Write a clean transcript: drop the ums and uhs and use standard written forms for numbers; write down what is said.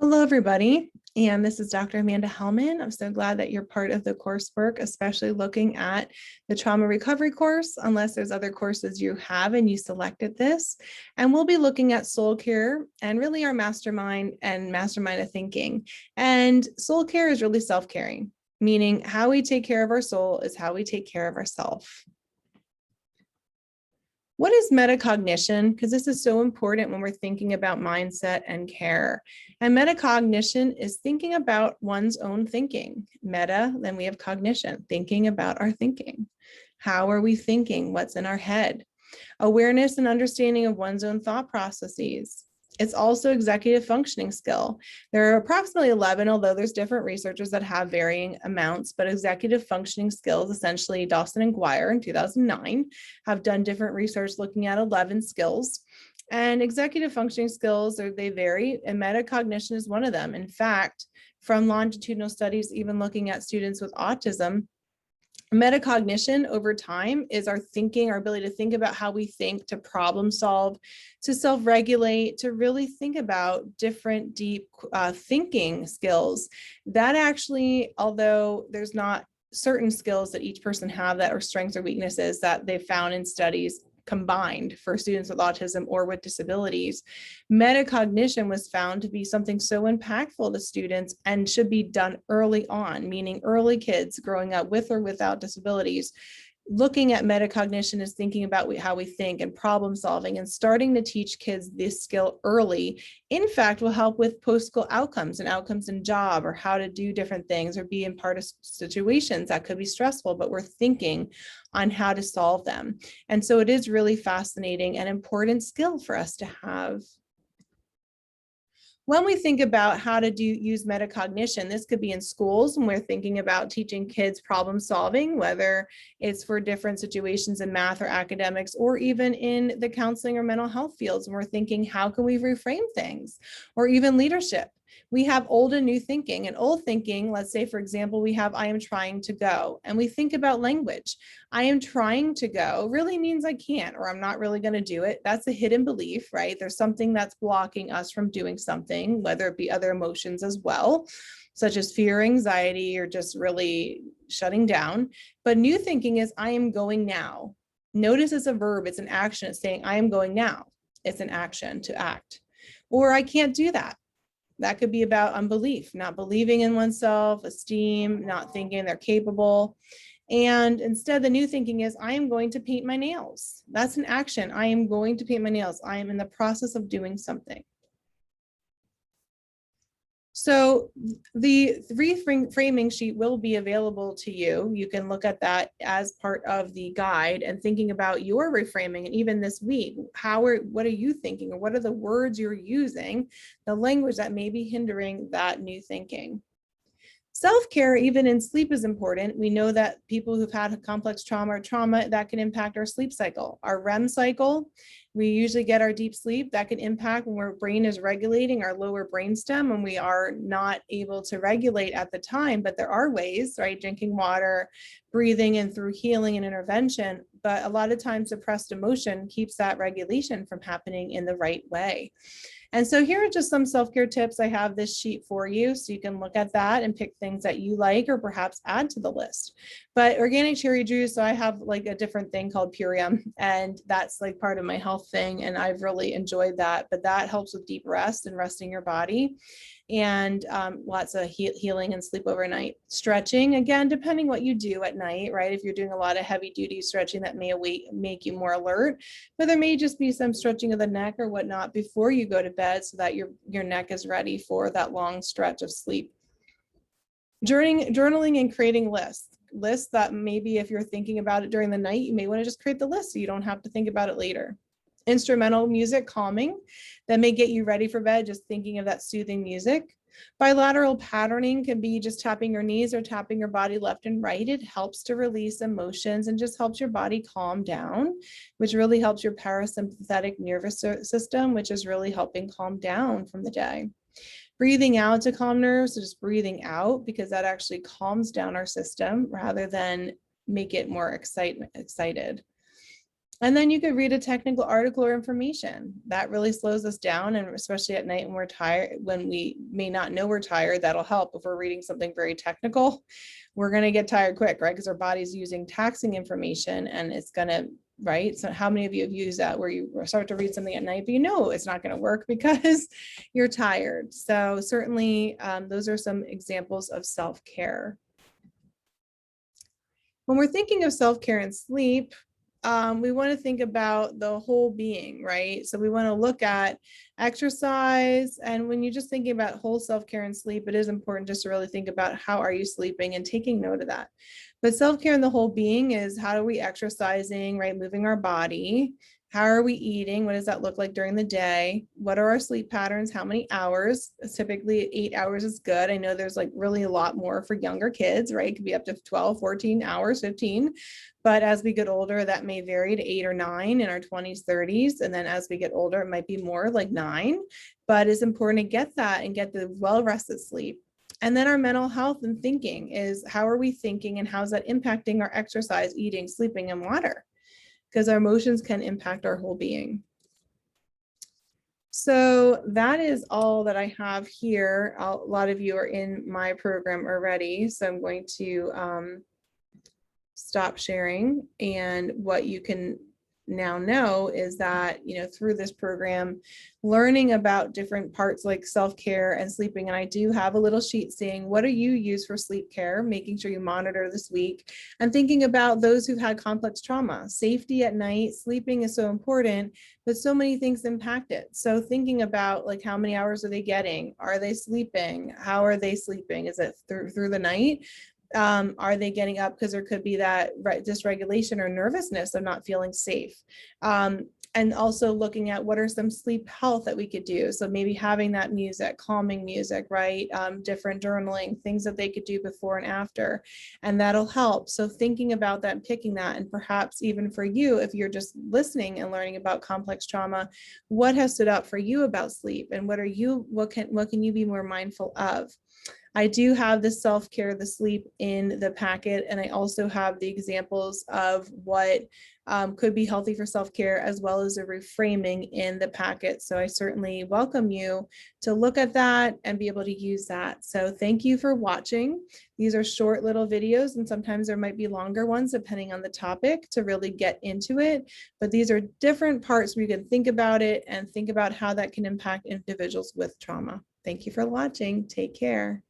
Hello, everybody. And this is Dr. Amanda Helman. I'm so glad that you're part of the coursework, especially looking at the trauma recovery course, unless there's other courses you have and you selected this. And we'll be looking at soul care and really our mastermind of thinking. And soul care is really self-caring, meaning how we take care of our soul is how we take care of ourselves. What is metacognition? Because this is so important when we're thinking about mindset and care. And metacognition is thinking about one's own thinking. Meta, then we have cognition, thinking about our thinking. How are we thinking? What's in our head? Awareness and understanding of one's own thought processes. It's also executive functioning skill. There are approximately 11, although there's different researchers that have varying amounts, but executive functioning skills, essentially Dawson and Guire in 2009, have done different research looking at 11 skills. And executive functioning skills, they vary, and metacognition is one of them. In fact, from longitudinal studies, even looking at students with autism, metacognition over time is our thinking, our ability to think about how we think, to problem solve, to self-regulate, to really think about different deep thinking skills. That actually, although there's not certain skills that each person have that are strengths or weaknesses that they've found in studies combined for students with autism or with disabilities, metacognition was found to be something so impactful to students and should be done early on, meaning early kids growing up with or without disabilities. Looking at metacognition is thinking about how we think and problem solving, and starting to teach kids this skill early, in fact, will help with post-school outcomes and outcomes in job, or how to do different things or be in part of situations that could be stressful, but we're thinking on how to solve them. And so it is really fascinating and important skill for us to have. When we think about how to use metacognition, this could be in schools when we're thinking about teaching kids problem solving, whether it's for different situations in math or academics, or even in the counseling or mental health fields, when we're thinking, how can we reframe things? Or even leadership. We have old and new thinking. And old thinking, let's say, for example, we have, I am trying to go. And we think about language. I am trying to go really means I can't, or I'm not really going to do it. That's a hidden belief, right? There's something that's blocking us from doing something, whether it be other emotions as well, such as fear, anxiety, or just really shutting down. But new thinking is, I am going now. Notice it's a verb, it's an action. It's saying, I am going now. It's an action to act. Or I can't do that. That could be about unbelief, not believing in oneself, esteem, not thinking they're capable. And instead, the new thinking is, I am going to paint my nails. That's an action. I am going to paint my nails. I am in the process of doing something. So the reframing sheet will be available to you. You can look at that as part of the guide and thinking about your reframing. And even this week, what are you thinking, or what are the words you're using, the language that may be hindering that new thinking? Self-care, even in sleep, is important. We know that people who've had complex trauma or trauma, that can impact our sleep cycle. Our REM cycle, we usually get our deep sleep, that can impact when our brain is regulating our lower brainstem and we are not able to regulate at the time. But there are ways, right? Drinking water, breathing, and through healing and intervention. But a lot of times suppressed emotion keeps that regulation from happening in the right way. And so here are just some self-care tips. I have this sheet for you, so you can look at that and pick things that you like or perhaps add to the list. But organic cherry juice, so I have like a different thing called Purium, and that's like part of my health thing, and I've really enjoyed that. But that helps with deep rest and resting your body, and lots of healing and sleep overnight. Stretching, again, depending what you do at night, right? If you're doing a lot of heavy duty stretching, that may make you more alert, but there may just be some stretching of the neck or whatnot before you go to bed so that your neck is ready for that long stretch of sleep. Journaling and creating lists that maybe if you're thinking about it during the night, you may want to just create the list so you don't have to think about it later. Instrumental music, calming, that may get you ready for bed, just thinking of that soothing music. Bilateral patterning can be just tapping your knees or tapping your body left and right. It helps to release emotions and just helps your body calm down, which really helps your parasympathetic nervous system, which is really helping calm down from the day. Breathing out to calm nerves, so just breathing out, because that actually calms down our system rather than make it more excited. And then you could read a technical article or information. That really slows us down. And especially at night when we're tired, when we may not know we're tired, that'll help. If we're reading something very technical, we're going to get tired quick, right? Because our body's using taxing information and it's going to, right? So how many of you have used that where you start to read something at night, but you know it's not going to work because you're tired. So certainly those are some examples of self-care. When we're thinking of self-care and sleep, we want to think about the whole being, right? So we want to look at exercise. And when you're just thinking about whole self-care and sleep, it is important just to really think about how are you sleeping and taking note of that. But self-care in the whole being is how are we exercising, right? Moving our body. How are we eating? What does that look like during the day? What are our sleep patterns? How many hours? Typically 8 hours is good. I know there's like really a lot more for younger kids, right? It could be up to 12, 14 hours, 15. But as we get older, that may vary to 8 or 9 in our 20s, 30s. And then as we get older, it might be more like 9. But it's important to get that and get the well-rested sleep. And then our mental health and thinking is how are we thinking and how's that impacting our exercise, eating, sleeping, and water? Because our emotions can impact our whole being. So that is all that I have here. A lot of you are in my program already, so I'm going to stop sharing. And what you can now know is that, you know, through this program, learning about different parts like self-care and sleeping. And I do have a little sheet saying, what do you use for sleep care? Making sure you monitor this week and thinking about those who've had complex trauma. Safety at night, sleeping is so important, but so many things impact it. So thinking about like how many hours are they getting? Are they sleeping? How are they sleeping? Is it through the night? Are they getting up because there could be that dysregulation or nervousness of not feeling safe? And also looking at what are some sleep health that we could do. So maybe having that music, calming music, right? Different journaling, things that they could do before and after, and that'll help. So thinking about that and picking that, and perhaps even for you, if you're just listening and learning about complex trauma, what has stood out for you about sleep, and what can you be more mindful of? I do have the self-care, the sleep in the packet, and I also have the examples of what could be healthy for self-care, as well as a reframing in the packet. So I certainly welcome you to look at that and be able to use that. So thank you for watching. These are short little videos, and sometimes there might be longer ones depending on the topic to really get into it. But these are different parts where you can think about it and think about how that can impact individuals with trauma. Thank you for watching. Take care.